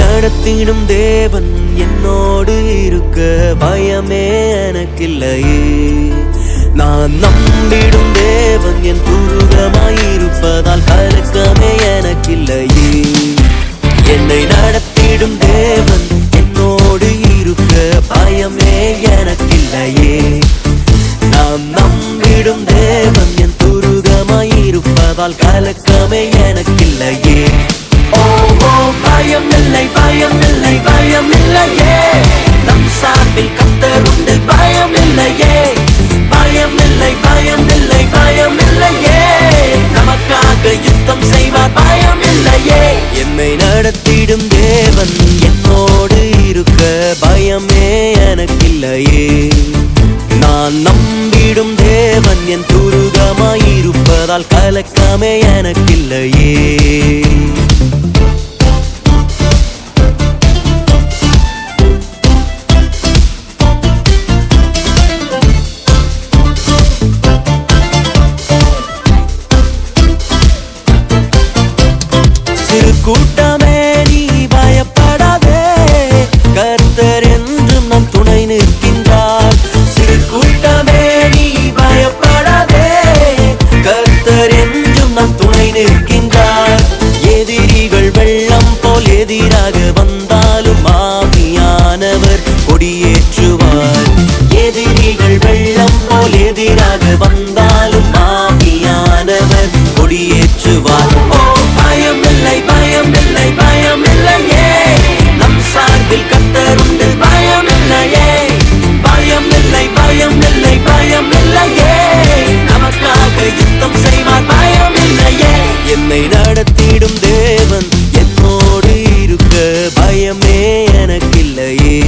நடத்திடும் தேவன் என்னோடு இருக்க பயமே எனக்கில்லையே. நான் நம்பிடும் தேவன் என் துருகமாயிருப்பதால் கலக்கமே எனக்கில்லையே. என்னை நடத்திடும் தேவன் என்னோடு இருக்க பயமே எனக்கில்லையே. நான் நம்பிடும் தேவன் என் துருகமாயிருப்பதால் கலக்கமே எனக்கில்லையே. ஓ ஓ பயம் இல்லை பயம் இல்லை பயம் இல்லையே. நம் சார்பில் கர்த்தர் உண்டு பயம் இல்லையே. பயம் இல்லை பயம் இல்லை பயம் இல்லையே. நமக்காக யுத்தம் செய்வார் பயம் இல்லையே. என்னை நடத்திடும் தேவன் என்னோடு இருக்க பயமே எனக்கில்லையே. நான் நம்பிடும் தேவன் என் துருகமாயிருப்பதால் கலக்கமே எனக்கில்லையே. கூட்டமே நீ பயப்படாதே, கர்த்தர் என்றும் நம் துணை நிற்கின்றார். சிறு கூட்டமே நீ பயப்படாதே, கர்த்தர் என்றும் நம் துணை நிற்கின்றார். எதிரிகள் வெள்ளம் போல் எதிராக வந்தாலும் ஆவியானவர் கொடியேற்றுவார். எதிரிகள் வெள்ளம் போல் எதிராக வந்தாலும் ஆவியானவர் கொடியேற்றுவார். பயம் இல்லை பயம் இல்லை பயம் இல்லையே. நம் சார்பில் கர்த்தர் உண்டு பயம் இல்லையே. பயம் இல்லை பயம் இல்லை பயம் இல்லையே. நமக்காக யுத்தம் செய்வார் பயம் இல்லையே. என்னை நடத்திடும் தேவன் என்னோடு இருக்க பயமே எனக்கில்லையே.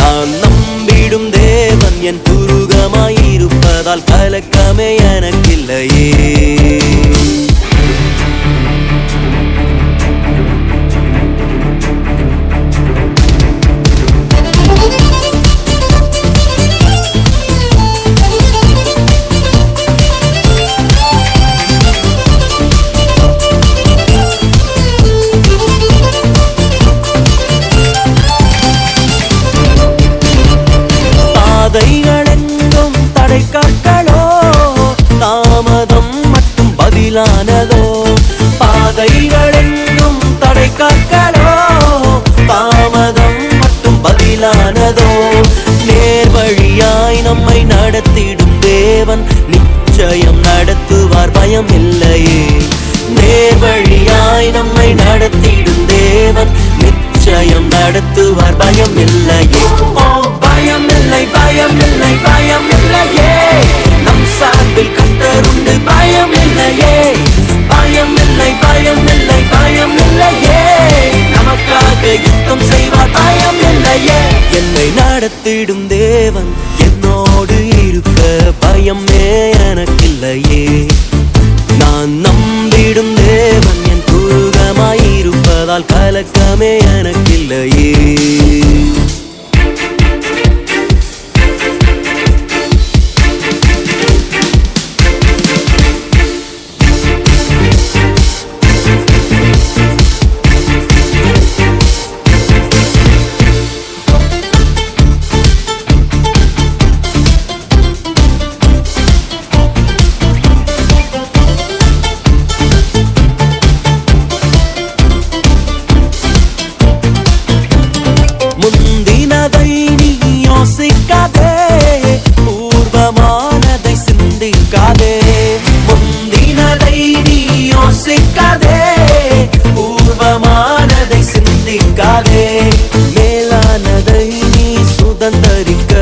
நான் நம்பிடும் தேவன் என் துருகமாயிருப்பதால் கலக்கமே எனக்கில்லையே. பாதைகளெங்கும் தடை கற்களோ, தாமதம் மட்டும் பதிலானதோ. பாதைகளெங்கும் தடை கற்களோ, தாமதம் மட்டும் பதிலானதோ. நேர் வழியாய் நம்மை நடத்திடும் தேவன் நிச்சயம் நடத்துவார் பயம் இல்லையே. நேர் வழியாய் நம்மை நடத்திடும் தேவன் நிச்சயம் நடத்துவார் பயம் இல்லையே. பயம் இல்லை பயம் இல்லை பயம் இல்லையே. நம் சார்பில் கர்த்தர் உண்டு பயம் இல்லையே. பயம் இல்லை பயம் இல்லை பயம் இல்லையே. நமக்காக யுத்தம் செய்வார் பயம் இல்லையே. என்னை நடத்திடும் தேவன் என்னோடு இருக்க பயமே எனக்கில்லையே. நான் நம்பிடும் தேவன் என் துருகமாயிருப்பதால் கலக்கமே எனக்கில்லையே. முந்தினதை நீ யோசிக்காதே, பூர்வமானதை சிந்திக்காதே. முந்தினதை நீ யோசிக்காதே, பூர்வமானதை சிந்திக்காதே. மேலானதை நீ சுதந்தரிக்க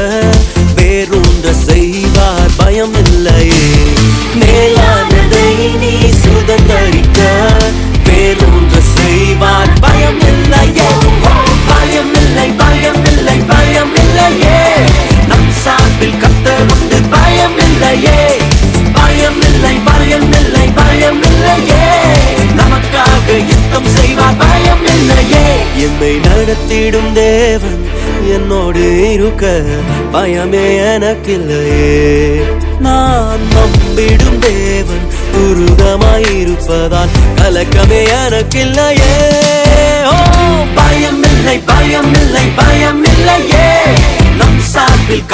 வேறொன்ற செய்வார் பயம் இல்லையே. மேலானதை நீ சுதந்தரிக்க வேறொன்ற செய்வார் பயம் இல்லையே. பயம் இல்லை பயம் இல்லை நடத்திடும் தேவன் என்னோடு இருக்க பயமே எனக்கில்லையே. நான் நம்பிடும் தேவன் துருகமாயிருப்பதால் கலக்கமே எனக்கில்லையே. ஓ பயமில்லை பயமில்லை பயமில்லையே, நம் சார்பில்